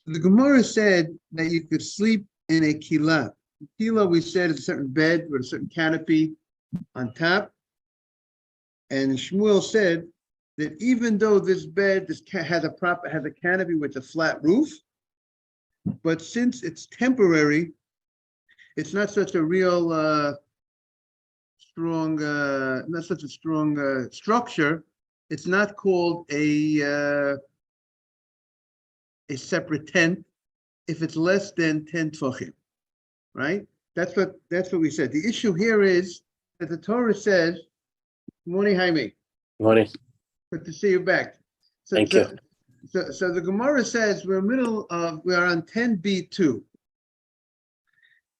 The Gemara said that you could sleep in a kila. Kila, we said, is a certain bed with a certain canopy on top. And Shmuel said that even though this bed has a canopy with a flat roof, but since it's temporary, it's not such a real not such a strong structure. It's not called a separate tent if it's less than 10 tefachim, right? That's what we said. The issue here is that the Torah says, "Good morning, Jaime. Good morning. Good to see you back." Thank you. So the Gemara says we are on 10b2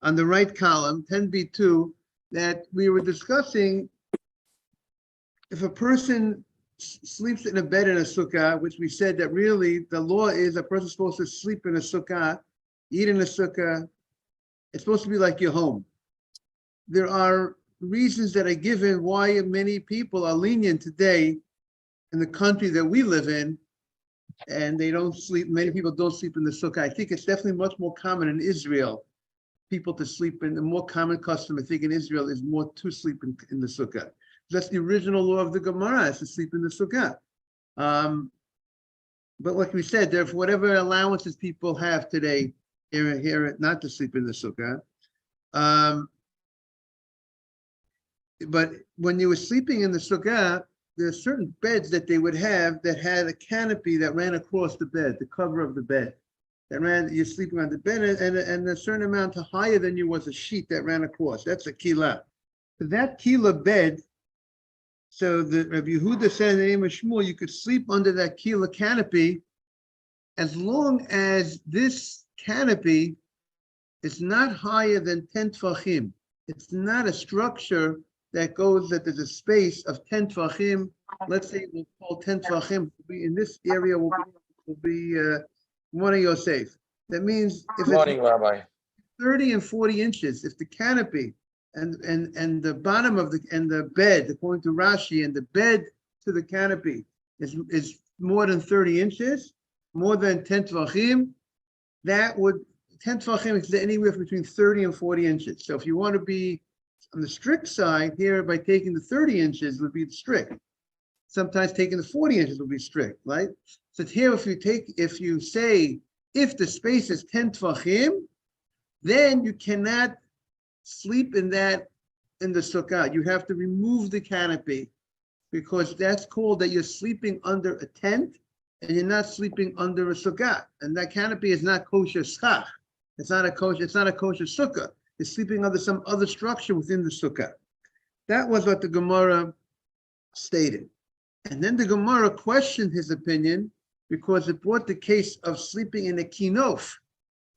on the right column, 10b2, that we were discussing if a person sleeps in a bed in a sukkah, which we said that really the law is a person's supposed to sleep in a sukkah, eat in a sukkah. It's supposed to be like your home. There are reasons that are given why many people are lenient today in the country that we live in, and they don't sleep. Many people don't sleep in the sukkah. I think it's definitely much more common in Israel, people to sleep in. The more common custom, I think, in Israel is more to sleep in the sukkah. That's the original law of the Gemara, is to sleep in the sukkah. But like we said, there, for whatever allowances people have today, here not to sleep in the sukkah. But when you were sleeping in the sukkah, there are certain beds that they would have that had a canopy that ran across the bed, the cover of the bed. You're sleeping on the bed, and a certain amount higher than you was a sheet that ran across. That's a kila. So that kila bed, so the Rabbi Yehuda said in the name of Shmuel, you could sleep under that kila canopy as long as this canopy is not higher than 10 tefachim. It's not a structure that there's a space of 10 tefachim. Let's say we'll call 10 tefachim in this area will be one of Yosef. That means if Morning, Rabbi. 30 and 40 inches, if the canopy and the bottom of the bed, according to Rashi, and the bed to the canopy is more than 30 inches, more than 10 tvachim, 10 tvachim is anywhere between 30 and 40 inches. So if you want to be on the strict side here, by taking the 30 inches would be strict. Sometimes taking the 40 inches would be strict, right? So here, if you say, if the space is 10 tvachim, then you cannot sleep in the sukkah. You have to remove the canopy, because that's called that you're sleeping under a tent and you're not sleeping under a sukkah. And that canopy is not kosher schach. It's not a kosher sukkah. You're sleeping under some other structure within the sukkah. That was what the Gemara stated. And then the Gemara questioned his opinion because it brought the case of sleeping in a kinof.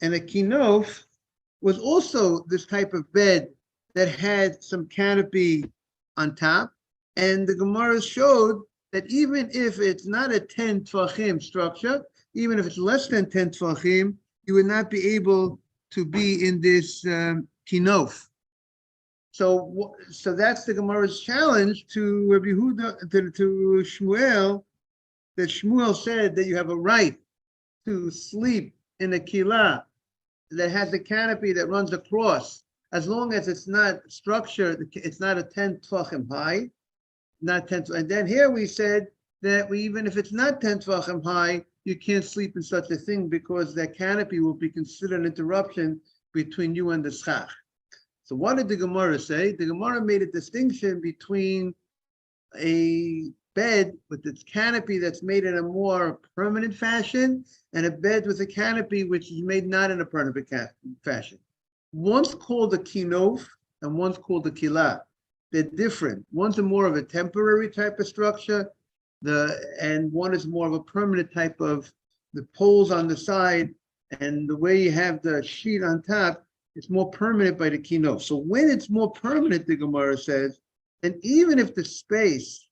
And a kinof was also this type of bed that had some canopy on top. And the Gemara showed that even if it's not a 10 tvachim structure, even if it's less than 10 tvachim, you would not be able to be in this kinof. So that's the Gemara's challenge to Rabbi Yehuda, to Shmuel, that Shmuel said that you have a right to sleep in a kilah that has a canopy that runs across, as long as it's not structured, it's not a 10 tvachim high, not 10. And then here we said that even if it's not 10 tvachim high, you can't sleep in such a thing because that canopy will be considered an interruption between you and the schach. So what did the Gemara say? The Gemara made a distinction between a bed with its canopy that's made in a more permanent fashion and a bed with a canopy which is made not in a permanent fashion. One's called a kinof and one's called a kilah. They're different. One's a more of a temporary type of structure, and one is more of a permanent type of the poles on the side, and the way you have the sheet on top, it's more permanent by the kinof. So when it's more permanent, the Gemara says, and even if the space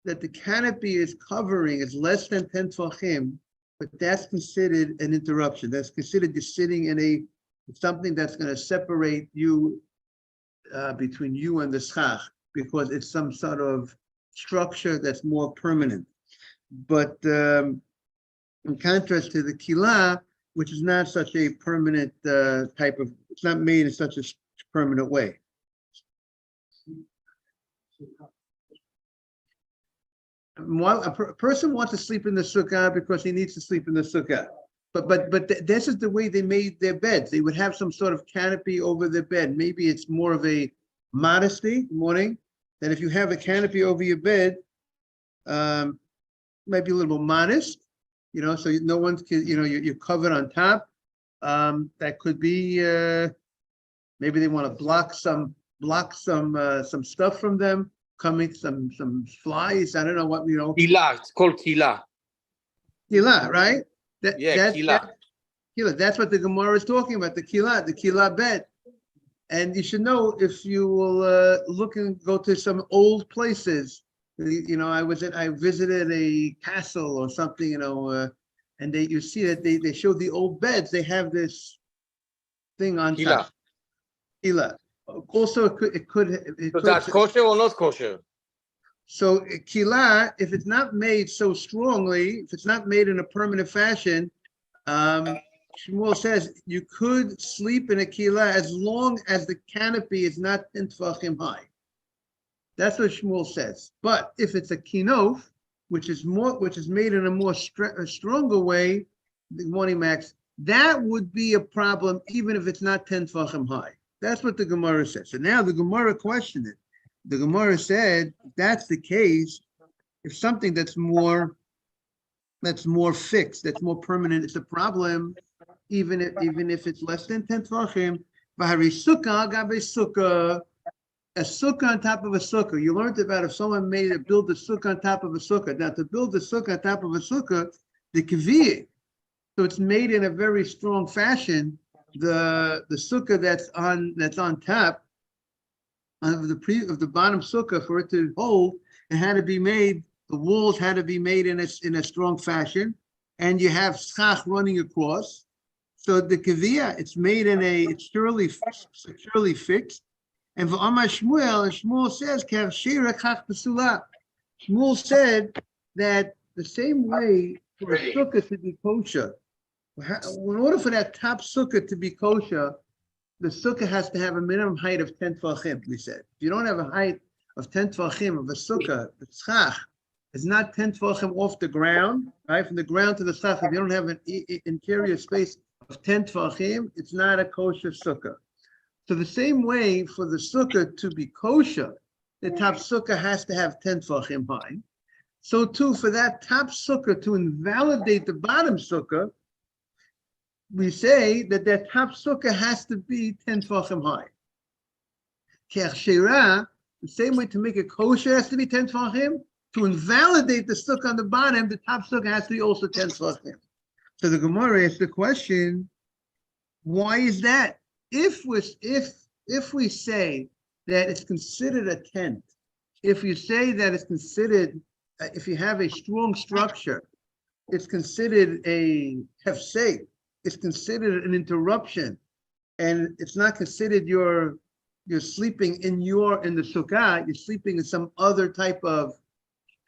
that the canopy is covering is less than 10 tvachim, but that's considered an interruption. That's considered you're sitting in something that's going to separate you between you and the schach, because it's some sort of structure that's more permanent. But in contrast to the kilah, which is not such a permanent type of, it's not made in such a permanent way. A person wants to sleep in the sukkah because he needs to sleep in the sukkah. But this is the way they made their beds. They would have some sort of canopy over their bed. Maybe it's more of a modesty, morning, that if you have a canopy over your bed, might be a little modest, so no one's, you're covered on top. That could be, maybe they want to block some stuff from them coming, some flies. I don't know what, Kila, it's called kila. Kila, right? Kila. Kila. That's what the Gemara is talking about, the kila bed. And you should know, if you will look and go to some old places, I visited a castle or something, and you see that they show the old beds. They have this thing on top. Kila. Also, it could. So that's kosher or not kosher? So kila, if it's not made so strongly, if it's not made in a permanent fashion, Shmuel says you could sleep in a kila as long as the canopy is not 10 tefachim high. That's what Shmuel says. But if it's a kinof, which is made in a more stronger way, the morning max, that would be a problem even if it's not 10 tefachim high. That's what the Gemara says. So now the Gemara questioned it. The Gemara said, if that's the case, if something that's more fixed, that's more permanent, it's a problem, even if it's less than 10 tvachim. V'hari sukkah gabe sukkah, a sukkah on top of a sukkah. You learned about if someone build a sukkah on top of a sukkah. Now to build a sukkah on top of a sukkah, the kaviyah, so it's made in a very strong fashion. The sukkah that's on top of the bottom sukkah, for it to hold, it had to be made. The walls had to be made in a strong fashion, and you have schach running across. So the kaviyah, it's made it's securely fixed. And for Amar Shmuel, and Shmuel says, Kav shira chach pesula. Shmuel said that the same way for a sukkah to be kosher, in order for that top sukkah to be kosher, the sukkah has to have a minimum height of 10 tvachim, we said. If you don't have a height of 10 tvachim of a sukkah, the schach is not 10 tvachim off the ground, right? From the ground to the schach, if you don't have an interior space of 10 tvachim, it's not a kosher sukkah. So the same way for the sukkah to be kosher, the top sukkah has to have 10 tvachim high. So too, for that top sukkah to invalidate the bottom sukkah, we say that top sukkah has to be 10 tvachim high. The same way to make it kosher has to be 10 tvachim. To invalidate the sukkah on the bottom, the top sukkah has to be also 10 tvachim. So the Gemara asks the question, why is that? If we say that it's considered a tent, if you say that it's considered, if you have a strong structure, it's considered a hefsek, it's considered an interruption, and it's not considered you're sleeping in the sukkah, you're sleeping in some other type of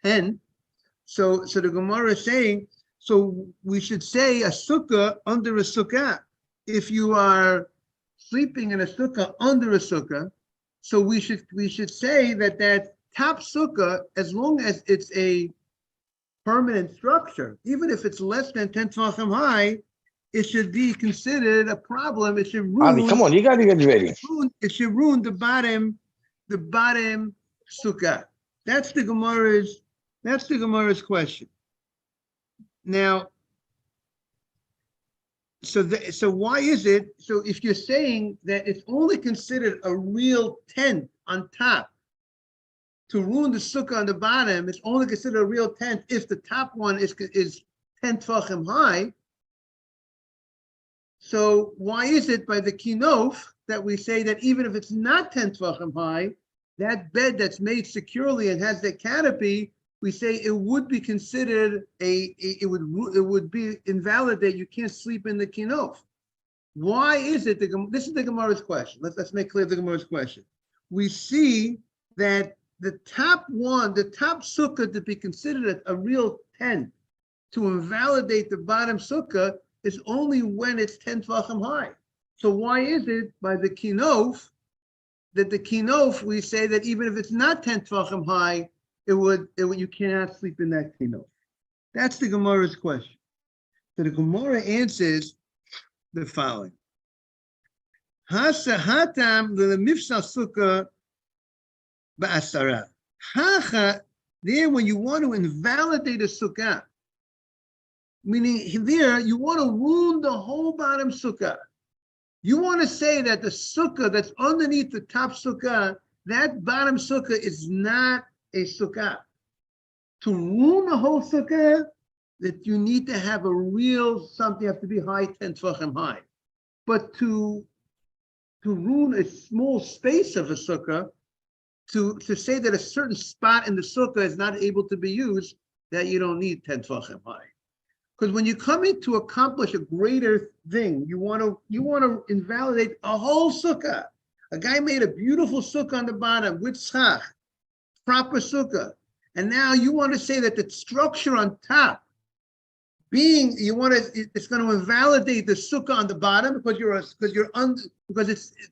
tent. So the Gemara is saying, so we should say a sukkah under a sukkah. If you are sleeping in a sukkah under a sukkah, so we should say that top sukkah, as long as it's a permanent structure, even if it's less than 10 tvachim high, it should be considered a problem. It should ruin. Come on, you got to get ready. It should ruin the bottom sukkah. That's the Gemara's question. Now, so why is it? So if you're saying that it's only considered a real tent on top to ruin the sukkah on the bottom, it's only considered a real tent if the top one is 10 tvachim high. So why is it by the kinof that we say that even if it's not 10 tvachim high, that bed that's made securely and has the canopy, we say it would be considered it would be invalidate. You can't sleep in the kinof. Why is it? This is the Gemara's question. Let's make clear the Gemara's question. We see that the top sukkah to be considered a real tent to invalidate the bottom sukkah is only when it's 10 tvachim high. So why is it by the kinof that the kinof we say that even if it's not 10 tvachim high, you cannot sleep in that kinof? That's the Gemara's question. So the Gemara answers the following: Hatam l'mifsal sukkah ba'asara. Hacha, there when you want to invalidate a sukkah, meaning there you want to wound the whole bottom sukkah. You want to say that the sukkah that's underneath the top sukkah, that bottom sukkah is not a sukkah. To ruin the whole sukkah, that you need to have a real something, you have to be high, 10 tvachim high. But to ruin a small space of a sukkah, to say that a certain spot in the sukkah is not able to be used, that you don't need 10 tvachim high. Because when you come in to accomplish a greater thing, you want to invalidate a whole sukkah. A guy made a beautiful sukkah on the bottom with schach, proper sukkah. And now you want to say that the structure on top, it's going to invalidate the sukkah on the bottom because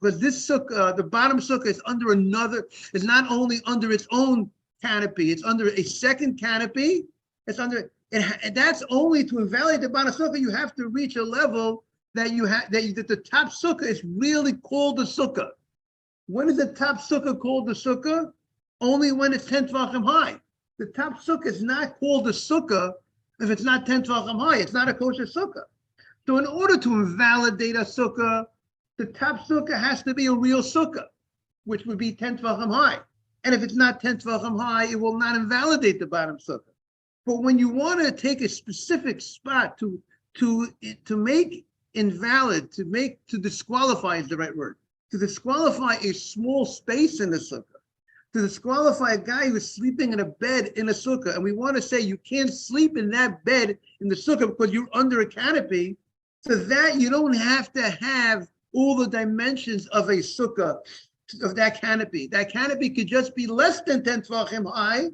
this sukkah, the bottom sukkah is under another, is not only under its own canopy, it's under a second canopy. It's under, and that's only to invalidate the bottom sukkah. You have to reach a level that that the top sukkah is really called the sukkah. When is the top sukkah called the sukkah? Only when it's 10 tvachim high. The top sukkah is not called the sukkah if it's not 10 tvachim high. It's not a kosher sukkah. So in order to invalidate a sukkah, the top sukkah has to be a real sukkah, which would be 10 tvachim high. And if it's not 10 tvachim high, it will not invalidate the bottom sukkah. But when you want to take a specific spot to make invalid, to disqualify is the right word, to disqualify a small space in the sukkah, to disqualify a guy who's sleeping in a bed in a sukkah, and we want to say you can't sleep in that bed in the sukkah because you're under a canopy, so that you don't have to have all the dimensions of a sukkah, of that canopy. That canopy could just be less than 10 tvachim high.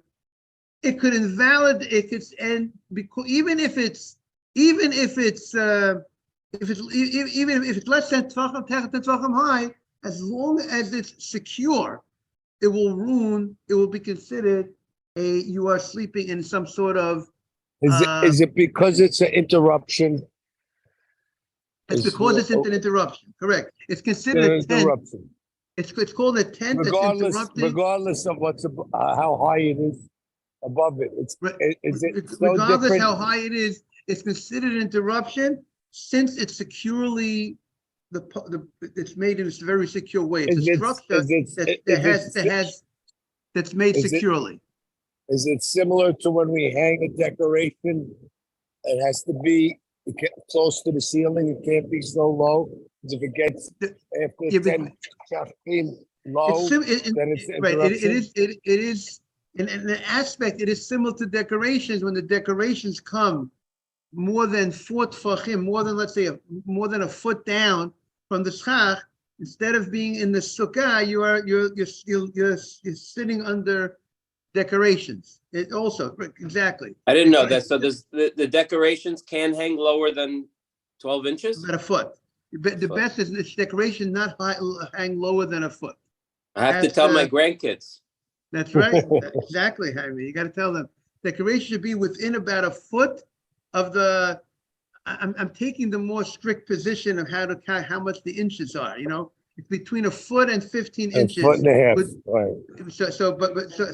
It could invalidate. It could, and because even if it's less than 10 tvachim high, as long as it's secure, it will be considered you are sleeping in some sort of. Is it because it's an interruption? It's because it's an interruption. Correct. It's considered a tent. Interruption. It's called a tent. Regardless of how high it is above it. Regardless how high it is, it's considered an interruption since it's securely. It's made in a very secure way. It's a structure that's made securely. Is it similar to when we hang a decoration? It has to be close to the ceiling. It can't be so low. Because if it gets after 10 feet low, then it's interruption. It is in an aspect. It is similar to decorations. When the decorations come more than 4 tfachim, let's say more than a foot down from the schach, instead of being in the sukkah, you're sitting under decorations. It also exactly. I didn't know that. So the decorations can hang lower than 12 inches? About a foot. The best is this decoration not hang lower than a foot. I have to tell my grandkids. That's right. Exactly, Jaime. You got to tell them. Decoration should be within about a foot of the. I'm taking the more strict position of how to count how much the inches are. It's between a foot and 15 inches. A foot and a half. Right. So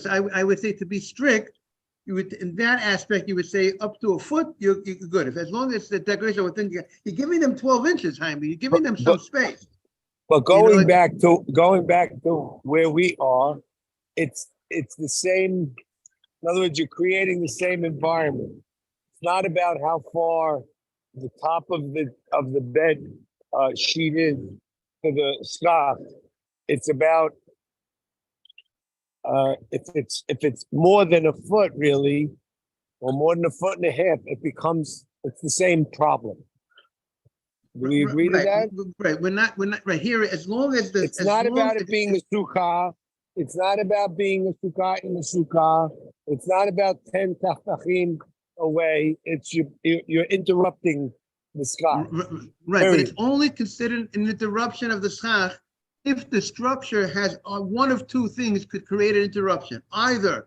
I would say to be strict, you would in that aspect you would say up to a foot you're good. As long as the decoration within you're giving them 12 inches, Jaime. You're giving them some space. But going back to where we are, it's the same. In other words, you're creating the same environment. It's not about how far the top of the bed sheet is to the scarf. It's about if it's more than a foot really, or more than a foot and a half, it's the same problem. Do we agree to that? Right. We're not right here. As long as it's not about it being a sukkah. It's not about being a sukkah in the sukkah. It's not about 10 tafachim away. It's you're interrupting the sky. Right, but it's Period. only considered an interruption of the schach if the structure has one of two things could create an interruption. Either,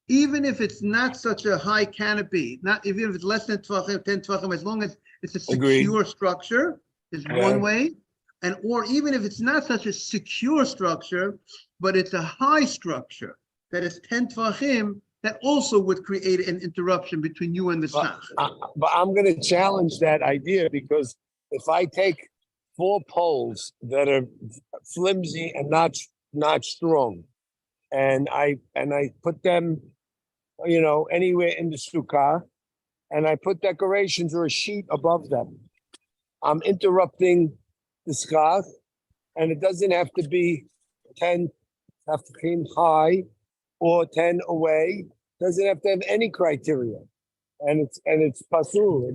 even if it's not such a high canopy, not even if it's less than 10 tvachim, as long as it's a Agreed. secure structure, is one way. And or even if it's not such a secure structure, but it's a high structure that is 10 tvachim, that also would create an interruption between you and the schach. But I'm going to challenge that idea, because if I take 4 poles that are flimsy and not strong, and I put them, anywhere in the sukkah, and I put decorations or a sheet above them, I'm interrupting the schach, and it doesn't have to be 10 tefachim high or 10 away. Doesn't have to have any criteria, and it's pasul.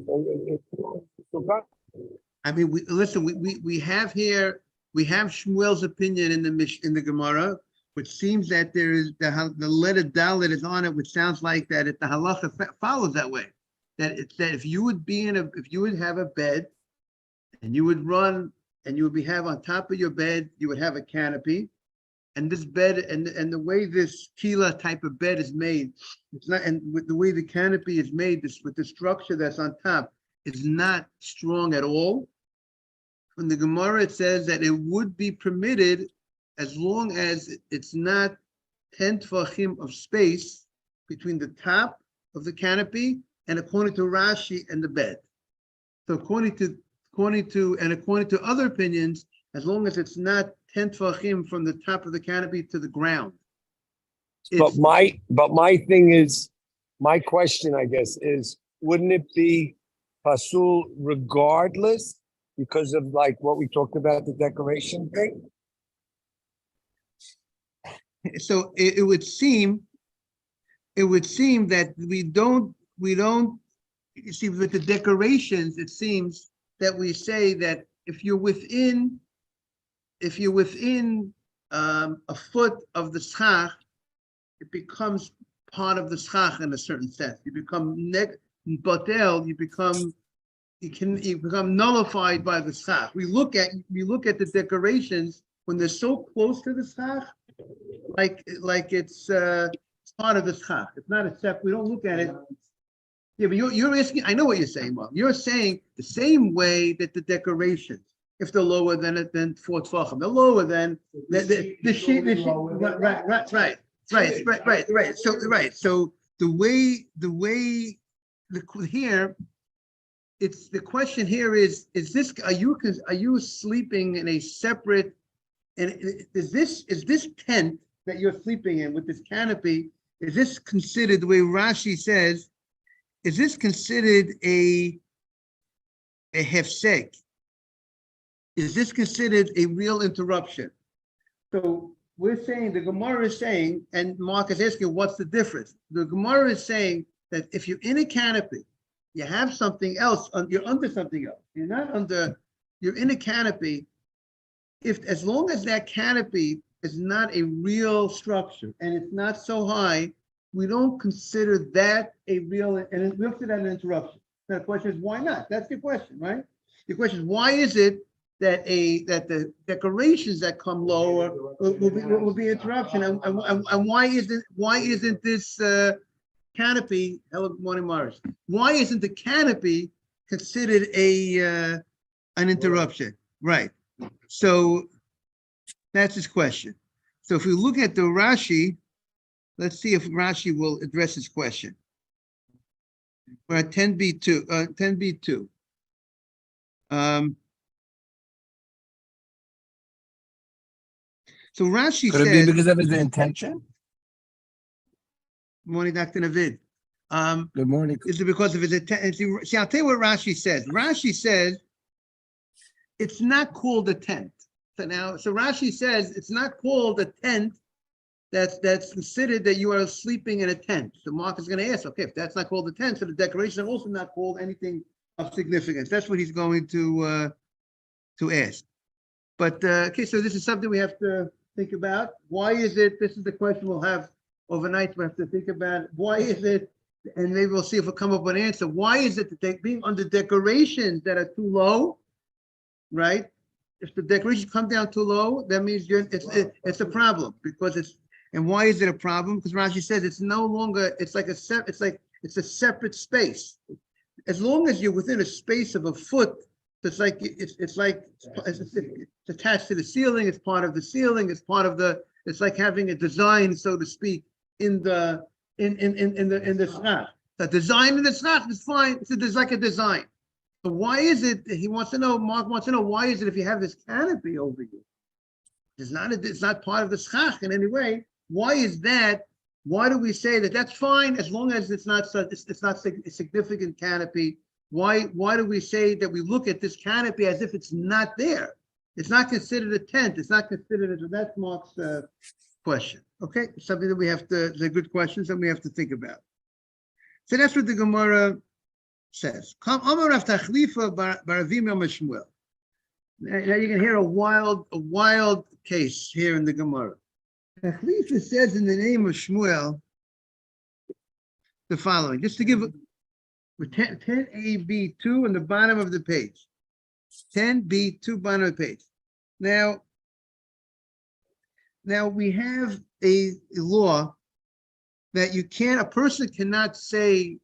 I mean, we have here, we have Shmuel's opinion in the Gemara, which seems that there is the letter Dalet is on it, which sounds like that the halacha follows that way. That it's that if you would have a bed, and you would run, and you would have on top of your bed, you would have a canopy, and this bed and the way this kila type of bed is made, it's not, and with the way the canopy is made, with the structure that's on top, is not strong at all. In the Gemara, it says that it would be permitted as long as it's not 10 tvachim of space between the top of the canopy and according to Rashi and the bed. So according to other opinions, as long as it's not 10 tvachim from the top of the canopy to the ground. But my thing is, my question, I guess, is, wouldn't it be pasul regardless, because of like what we talked about, the decoration thing? So it would seem that we don't, you see, with the decorations, it seems that we say that if you're within a foot of the schach, it becomes part of the schach in a certain sense. You become batel, you become nullified by the schach. We look at the decorations when they're so close to the schach, like it's part of the schach. It's not a step. We don't look at it. Yeah, but you're asking. I know what you're saying, Mark. You're saying the same way that the decorations, if they're lower than 4 tvachim, they're lower than the sheet. Right. So the way here, it's the question here is this, are you sleeping in a separate, and is this tent that you're sleeping in with this canopy, is this considered, the way Rashi says, is this considered a hefsek? Is this considered a real interruption? So we're saying, the Gemara is saying, and Mark is asking, what's the difference? The Gemara is saying that if you're in a canopy, you have something else, you're under something else. You're in a canopy. As long as that canopy is not a real structure and it's not so high, we don't consider that a real, and we consider that an interruption. Now the question is, why not? That's the question, right? The question is, why is it that the decorations that come lower will be interruption, and why isn't this canopy? Hello, good morning, Morris. Why isn't the canopy considered an interruption? Right. So that's his question. So if we look at the Rashi, let's see if Rashi will address his question. We're at 10b2. 10b2. So Rashi Could it says, be because of his intention? morning, Dr. Navid. Good morning. Is it because of his intent? See, I'll tell you what Rashi says. Rashi says it's not called a tent. So Rashi says it's not called a tent that's considered that you are sleeping in a tent. So Mark is going to ask, okay, if that's not called a tent, so the decoration is also not called anything of significance. That's what he's going to ask. But okay, so this is something we have to think about. Why is it? This is the question we'll have overnight. We have to think about. Why is it and maybe we'll see if we'll come up with an answer. Why is it that they being under decorations that are too low, right? If the decorations come down too low, that means it's a problem because it's, and why is it a problem? Because Rashi says it's no longer, it's a separate space. As long as you're within a space of a foot, it's attached to the ceiling, it's part of the ceiling, it's like having a design, so to speak, in the Succah. The design in the Succah is fine. It's like a design. But why is it? Mark wants to know why is it if you have this canopy over you? It's not part of the Succah in any way. Why is that? Why do we say that that's fine as long as it's not a significant canopy? Why do we say that we look at this canopy as if it's not there? It's not considered a tent. It's not considered that's Mark's question. Okay, something that we have to. They're good questions that we have to think about. So that's what the Gemara says. Now you can hear a wild case here in the Gemara. Tachlifa says in the name of Shmuel the following, just to give 10AB2 on the bottom of the page. 10B2 bottom of the page. Now we have a law that a person cannot say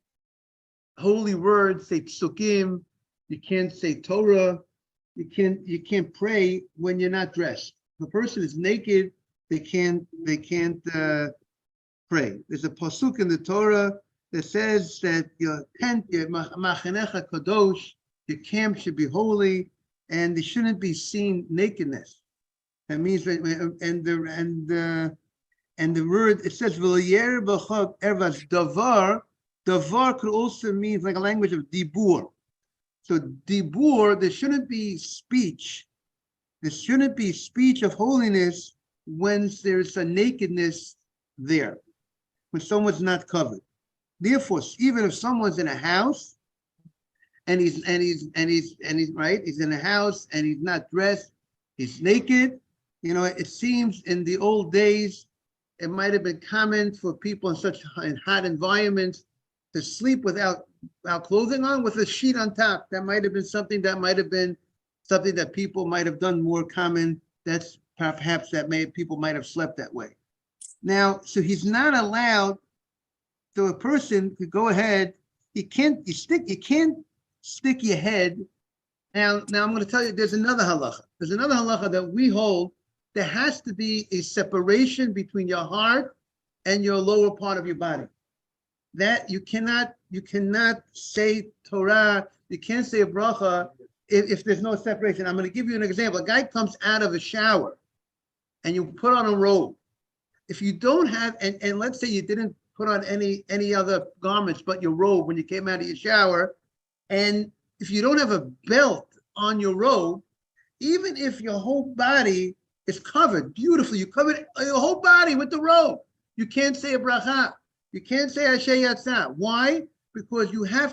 holy words, say psukim, you can't say Torah, you can't pray when you're not dressed. If a person is naked, they can't pray. There's a pasuk in the Torah that says that your tent, your machanecha kadosh, your camp should be holy, and there shouldn't be seen nakedness. That means, and the word it says v'loyer b'chok ervas davar. Davar could also mean like a language of dibur. So dibur, there shouldn't be speech. There shouldn't be speech of holiness when there's a nakedness there, when someone's not covered. Therefore, even if someone's in a house and he's right, he's in a house and he's not dressed, he's naked. It seems in the old days it might have been common for people in hot environments to sleep without clothing on, with a sheet on top. That might have been something that people might have done more common. That's perhaps people might have slept that way. Now, so he's not allowed. So a person could go ahead. You can't stick your head. Now I'm going to tell you. There's another halacha. There's another halacha that we hold. There has to be a separation between your heart and your lower part of your body. That you cannot say Torah. You can't say a bracha if there's no separation. I'm going to give you an example. A guy comes out of a shower and you put on a robe. If you don't have, and let's say you didn't put on any other garments but your robe when you came out of your shower, and if you don't have a belt on your robe, even if your whole body is covered beautifully, you covered your whole body with the robe, you can't say a bracha. You can't say Asher Yatzah. Why? Because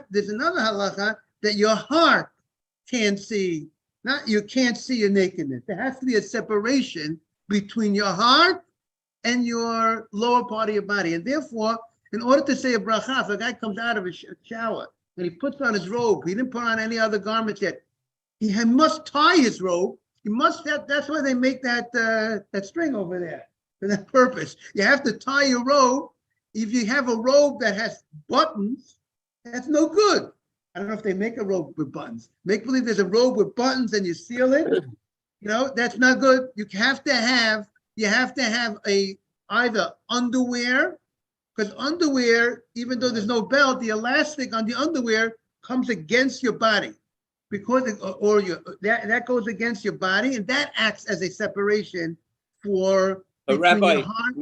there's another halacha that your heart can't see. You can't see your nakedness. There has to be a separation between your heart and your lower part of your body. And therefore, in order to say a bracha, if a guy comes out of a shower and he puts on his robe, he didn't put on any other garments yet, he must tie his robe. He must have, that's why they make that string over there for that purpose. You have to tie your robe. If you have a robe that has buttons, that's no good. I don't know if they make a robe with buttons. Make believe there's a robe with buttons and you seal it. That's not good. You have to have either underwear, because underwear, even though there's no belt, the elastic on the underwear comes against your body, because that goes against your body, and that acts as a separation for Rabbi, your heart.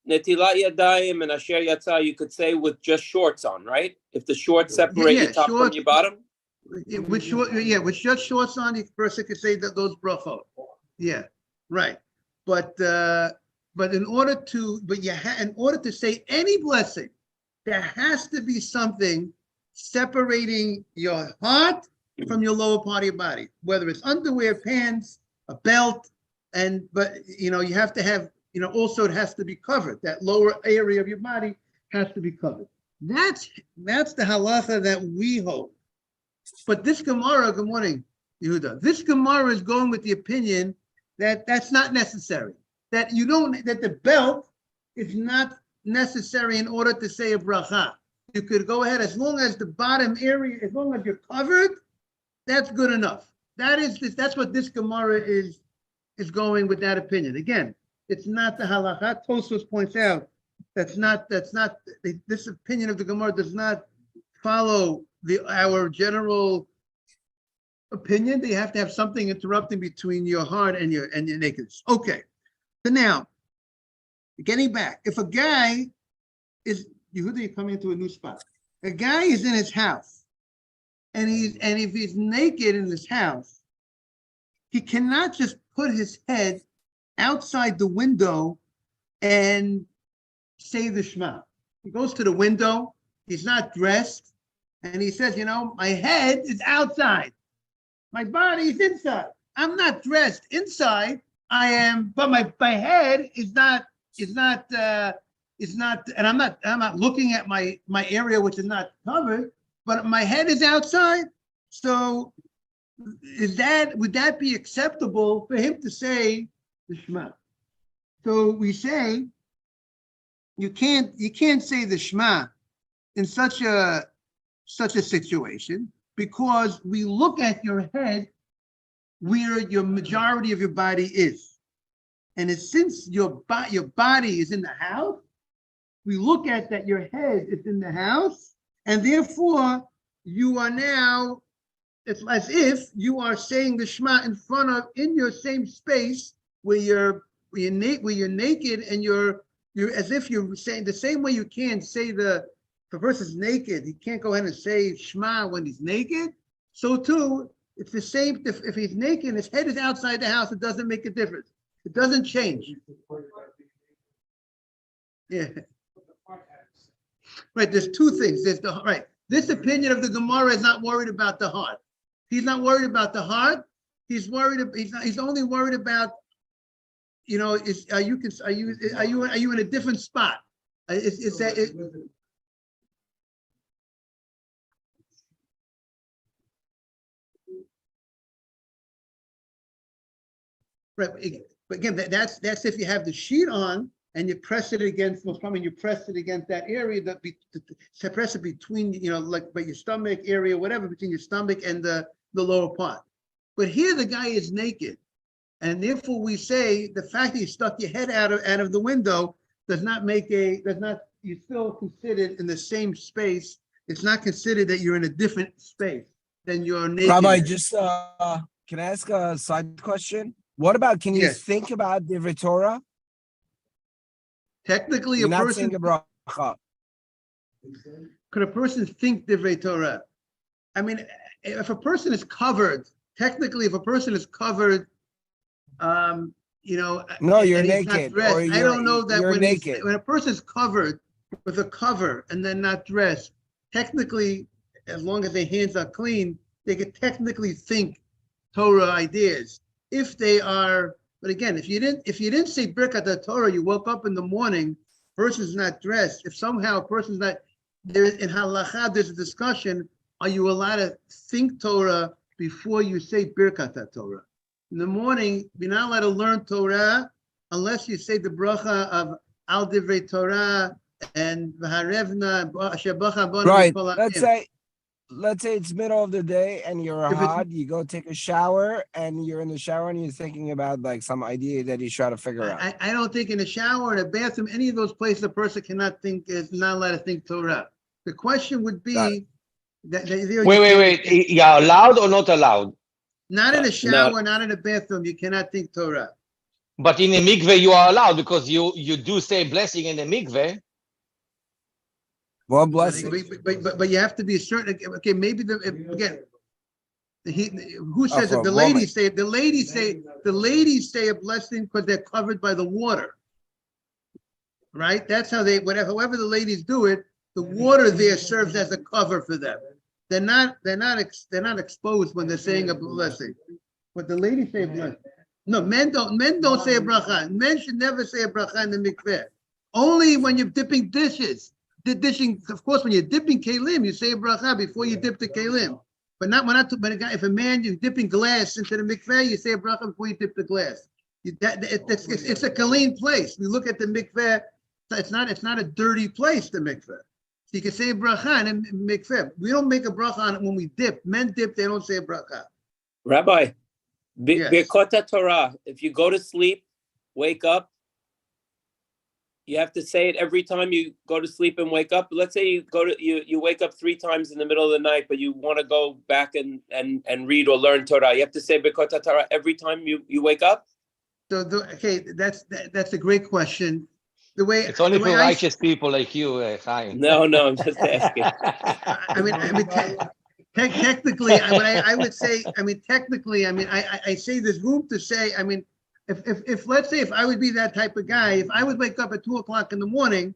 Netilat Yadayim and Asher Yatzah, you could say with just shorts on, right? If the shorts separate your top from your bottom? With just shorts on, the person could say that those brachot. Yeah, right. But in order to say any blessing, there has to be something separating your heart from your lower part of your body, whether it's underwear, pants, a belt, but you have to have, also it has to be covered. That lower area of your body has to be covered. That's the halacha that we hold. But this Gemara, good morning, Yehuda. This Gemara is going with the opinion that that's not necessary. That the belt is not necessary in order to say a bracha. You could go ahead as long as the bottom area, as long as you're covered, that's good enough. That's what this Gemara is going with that opinion. Again, it's not the halacha. Tosfos points out this opinion of the Gemara does not follow our general opinion. They have to have something interrupting between your heart and your nakedness. Okay. So now, getting back, if a guy is Yehuda, you're coming into a new spot. A guy is in his house, and if he's naked in his house, he cannot just put his head outside the window and say the Shema. He goes to the window, he's not dressed, and he says, my head is outside. My body is inside. I'm not dressed inside. I am, but my head is not, and I'm not looking at my area, which is not covered, but my head is outside. So would that be acceptable for him to say the Shema? So we say you can't say the Shema in such a situation, because we look at your head where your majority of your body is. And since your body is in the house, we look at that your head is in the house, and therefore you are now, it's as if you are saying the Shema in your same space where you're naked, and you're as if you're saying the same way you can't say if a person's naked, he can't go ahead and say Shema when he's naked. So too, it's the same if he's naked and his head is outside the house, it doesn't make a difference. It doesn't change. Yeah. Right, there's two things. This opinion of the Gemara is not worried about the heart. He's not worried about the heart. He's only worried about, are you in a different spot? Right, but again, that's if you have the sheet on and you press it against, you press it against that area, to press it between, like by your stomach area, whatever, between your stomach and the lower part. But here the guy is naked, and therefore we say the fact that you stuck your head out of the window you're still considered in the same space. It's not considered that you're in a different space than you're naked. Rabbi, just can I ask a side question? What about, can you think about Divrei Torah? Technically, You're not saying a bracha. Could a person think Divrei Torah? I mean, if a person is covered, technically, if a person is covered, no, you're naked. Or I don't know that when a person's covered with a cover and then not dressed, technically, as long as their hands are clean, they could technically think Torah ideas. If they are, but again, if you didn't say Birkat Torah, you woke up in the morning, person's not dressed. If somehow a person's not there in halacha, there's a discussion: are you allowed to think Torah before you say Birkat Torah? In the morning, you're not allowed to learn Torah unless you say the bracha of Al Divrei Torah and V'harevna Shebacha Bona. Right. Let's say it's middle of the day and you're hot, you go take a shower and you're in the shower and you're thinking about like some idea that he's trying to figure out. I don't think in a shower, in a bathroom, any of those places, a person is not allowed to think Torah. The question would be wait. You're allowed or not allowed? Not in a shower, not in a bathroom. You cannot think Torah. But in a mikveh, you are allowed, because you do say blessing in the mikveh. One blessing. But you have to be certain. Okay, maybe who says it? The ladies say a blessing because they're covered by the water. Right? That's how however the ladies do it, the water there serves as a cover for them. They're not exposed when they're saying a blessing. But the ladies say a blessing. No, men don't say a bracha. Men should never say a bracha in the mikveh. Only when you're dipping dishes. dishing, of course, when you're dipping kelim, you say a bracha before you dip the kelim. But not when if a man you're dipping glass into the mikveh, you say a bracha before you dip the glass. It's a clean place. We look at the mikveh, it's not a dirty place, the mikveh. So you can say a bracha in mikveh. We don't make a bracha on it when we dip. Men dip, they don't say a bracha. Rabbi, Yes. Birkot Torah, if you go to sleep, wake up, you have to say it every time you go to sleep and wake up. Let's say you wake up 3 times in the middle of the night, but you want to go back and read or learn Torah. You have to say Birkot Torah every time you wake up? So that's a great question. It's only for righteous people like you, Chaim. No, I'm just asking. Technically, I would say, technically, I say there's room to say, if let's say if I would be that type of guy, if I would wake up at 2:00 in the morning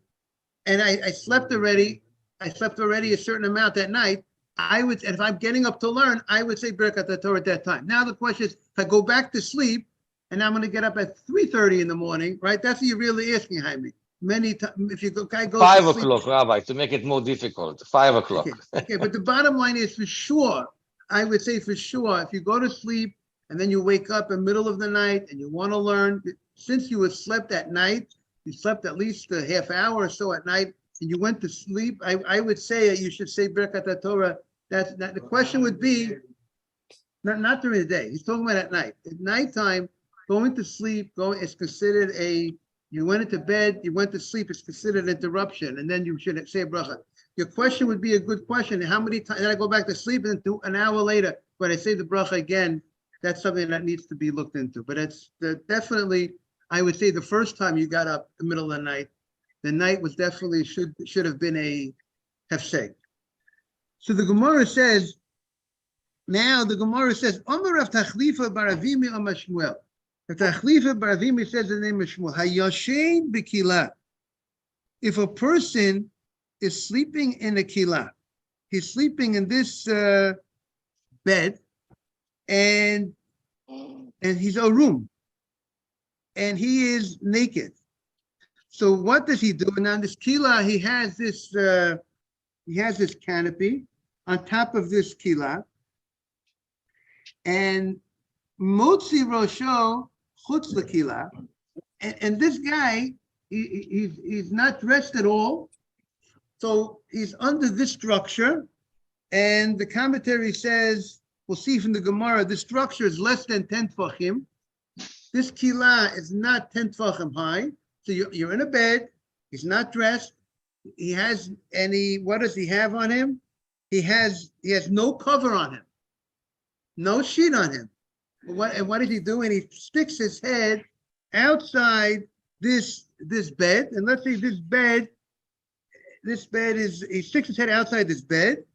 and I slept already a certain amount that night, and if I'm getting up to learn, I would say Birkat Torah at that time. Now the question is, if I go back to sleep and I'm going to get up at 3:30 in the morning, right? That's what you're really asking, Jaime. Many times, if you go, 5 o'clock, Rabbi, to make it more difficult. 5 o'clock. Okay, but the bottom line is, for sure, I would say for sure, if you go to sleep and then you wake up in the middle of the night and you want to learn, since you have slept at night, you slept at least a half hour or so at night, and you went to sleep, I would say you should say Birkat Torah. The question would be, not during the day. He's talking about at night. At nighttime, going to sleep is considered you went into bed, you went to sleep, it's considered an interruption, and then you should say a bracha. Your question would be a good question. How many times did I go back to sleep and an hour later, when I say the bracha again? That's something that needs to be looked into. But it's definitely, I would say the first time you got up in the middle of the night was definitely should have been a hefsek. So the Gemara says, Omer Rav Tachlifa bar Avimi Amar Shmuel. Rav Tachlifa bar Avimi says the name of Shmuel. Hayashen b'kilah. If a person is sleeping in a kilah, he's sleeping in this bed, and he's a room, and he is naked. So what does he do? And on this kilah, he has this canopy on top of this kilah, and motzi rosho chutz l'kilah, and this guy, he's not dressed at all, so he's under this structure, and the commentary says, we'll see from the Gemara, the structure is less than 10 tefachim. This kilah is not 10 tefachim high. So you're in a bed. He's not dressed. What does he have on him? He has no cover on him, no sheet on him. What is he doing? He sticks his head outside this bed. And let's say this bed is, he sticks his head outside this bed.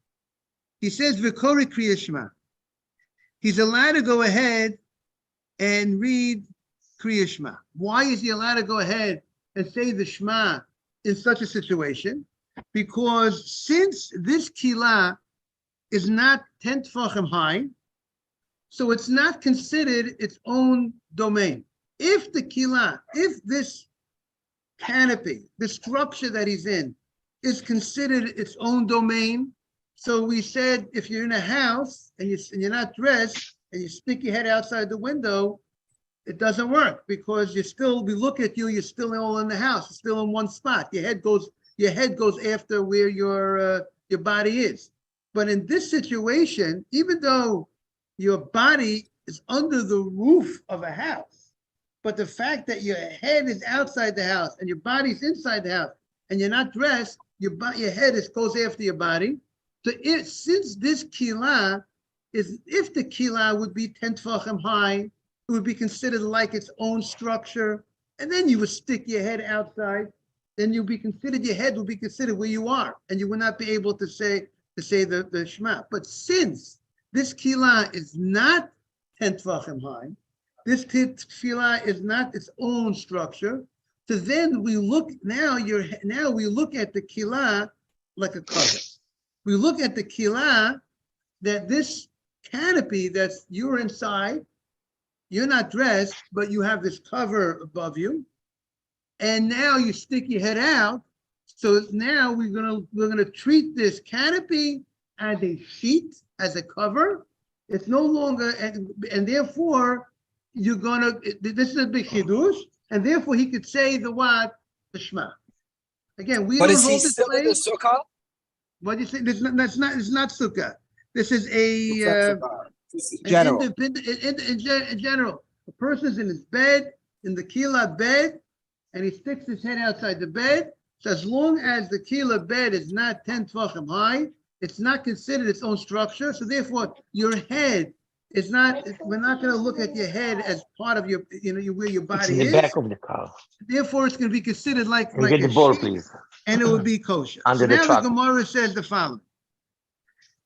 He says, V'kori Kriya Shema. He's allowed to go ahead and read Kriya Shema. Why is he allowed to go ahead and say the Shema in such a situation? Because since this kilah is not 10 tefachim high, so it's not considered its own domain. If this canopy, the structure that he's in, is considered its own domain, so we said if you're in a house and you're not dressed and you stick your head outside the window, it doesn't work, because we look at you, you're still all in the house, you're still in one spot. Your head goes after where your body is. But in this situation, even though your body is under the roof of a house, but the fact that your head is outside the house and your body's inside the house and you're not dressed, your head goes after your body. So since this kilah if the kilah would be 10 tefachim high, it would be considered like its own structure, and then you would stick your head outside, then your head would be considered where you are, and you would not be able to say the Shema. But since this kilah is not 10 tefachim high, this kilah is not its own structure, so then we look at the kilah like a cover. We look at the kilah that this canopy you're inside, you're not dressed, but you have this cover above you, and now you stick your head out. So now we're gonna treat this canopy as a sheet, as a cover. It's no longer, and therefore you're gonna. This is a big chidush, and therefore he could say the what, the Shema. Again, we But don't is he hold this still in the place. sukkah? What do you say? That's not. It's not sukkah. This is It's not a. sukkah. This is An general. independent, in general, a person's in his bed, in the kila bed, and he sticks his head outside the bed. So as long as the kila bed is not 10 tvachim high, it's not considered its own structure. So therefore, your head is not. We're not going to look at your head as part of your, where your It's body in the is. back of the car. Therefore, it's going to be considered like Can you get a the ball, sheet, please? and it would be kosher. Under So the now truck. the Gemara says the following.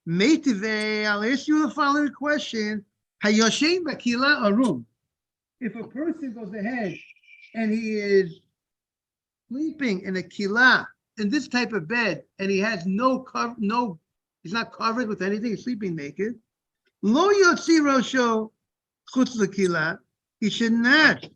Meitive, I'll ask you the following question. Hayoshein bakila arum. If a person goes ahead and he is sleeping in a kila, in this type of bed, and he has he's not covered with anything, he's sleeping naked. Lo yotzi rosho chutz lekila. He should not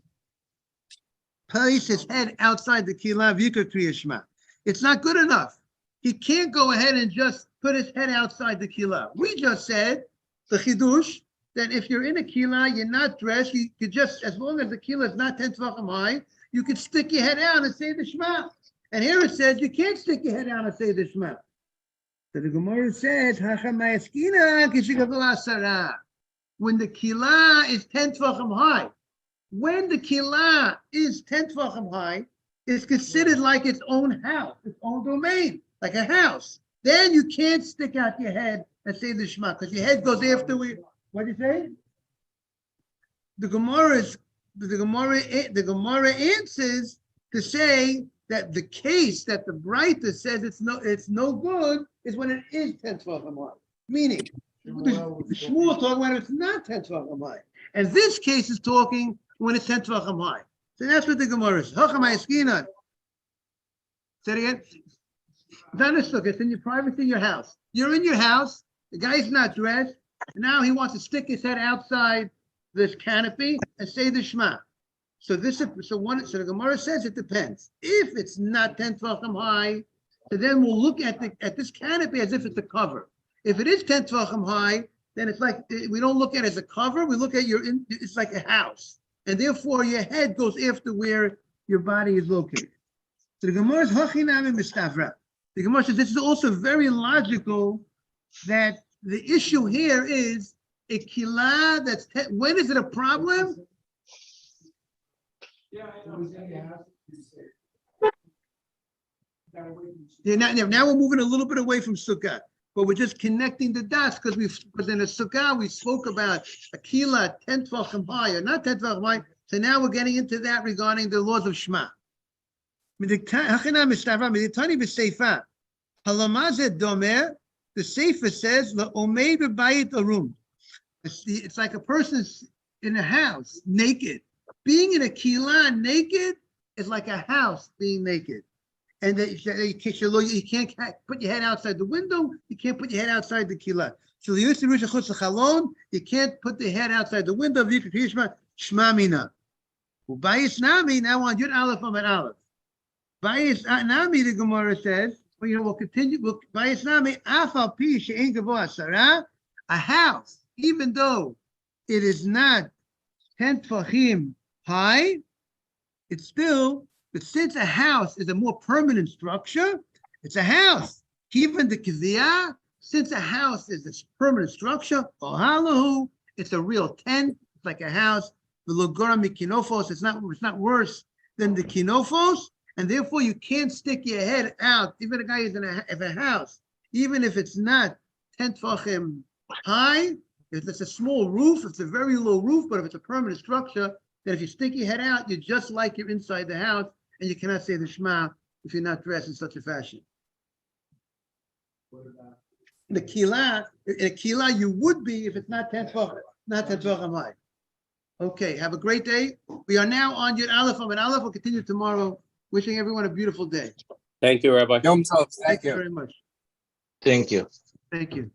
place his head outside the kila v'yikra kriya shema. It's not good enough. He can't go ahead and just put his head outside the kila. We just said, the chidush, that if you're in a kila, you're not dressed, you could just, as long as the kila is not 10 tvachim high, you could stick your head out and say the Shema. And here it says, you can't stick your head out and say the Shema. So the Gemara says, when the kila is 10 tvachim high, when the kila is 10 tvachim high, it's considered like its own house, its own domain, like a house. Then you can't stick out your head and say the Shema, because your head goes after what do you say? The Gemara answers to say that the case that the Breita says it's no good is when it is 10 tvachim high. Meaning, the Shmuel talking when it's not 10 tvachim high. And this case is talking when it's 10 tvachim high. So that's what the Gemara is. Say it again. It's in your privacy, in your house. You're in your house. The guy's not dressed. And now he wants to stick his head outside this canopy and say the Shema. So the Gemara says it depends. If it's not 10 tvachim high, so then we'll look at this canopy as if it's a cover. If it is 10 tvachim high, then it's like we don't look at it as a cover. We look at it's like a house, and therefore your head goes after where your body is located. So the Gemara is hachinami mistavra. The Gemara says this is also very logical that the issue here is a kila that's when is it a problem? Now we're moving a little bit away from Sukkah, but we're just connecting the dots because in a Sukkah we spoke about a kila 10 tvachim high or not 10 tvachim high. So now we're getting into that regarding the laws of Shema. The Sefer says, it's like a person's in a house, naked. Being in a kila naked is like a house being naked. And you can't put your head outside the window, you can't put your head outside the kila. So you can't put the head outside the window. Shema mina. Now on Yud Aleph on Aleph. Bayis Nami, the Gemara says, we'll continue. Bayis Nami, Afal Pi She'en Gavoa Asara, a house, even though it is not 10 tvachim high, it's still, but since a house is a more permanent structure, it's a house. Even the kiviyah, since a house is a permanent structure, it's a real tent, it's like a house. The logora mikinofos, it's not worse than the kinofos. And therefore, you can't stick your head out. Even a guy is in a house, even if it's not 10 tvachim high, if it's a small roof, it's a very low roof, but if it's a permanent structure, then if you stick your head out, you're just like you're inside the house, and you cannot say the Shema if you're not dressed in such a fashion. In a kila, you would be if it's not 10 tvachim high. Okay, have a great day. We are now on Yud Aleph and Aleph. We'll continue tomorrow. Wishing everyone a beautiful day. Thank you, Rabbi. Yom Tov. Thank you very much. Thank you. Thank you.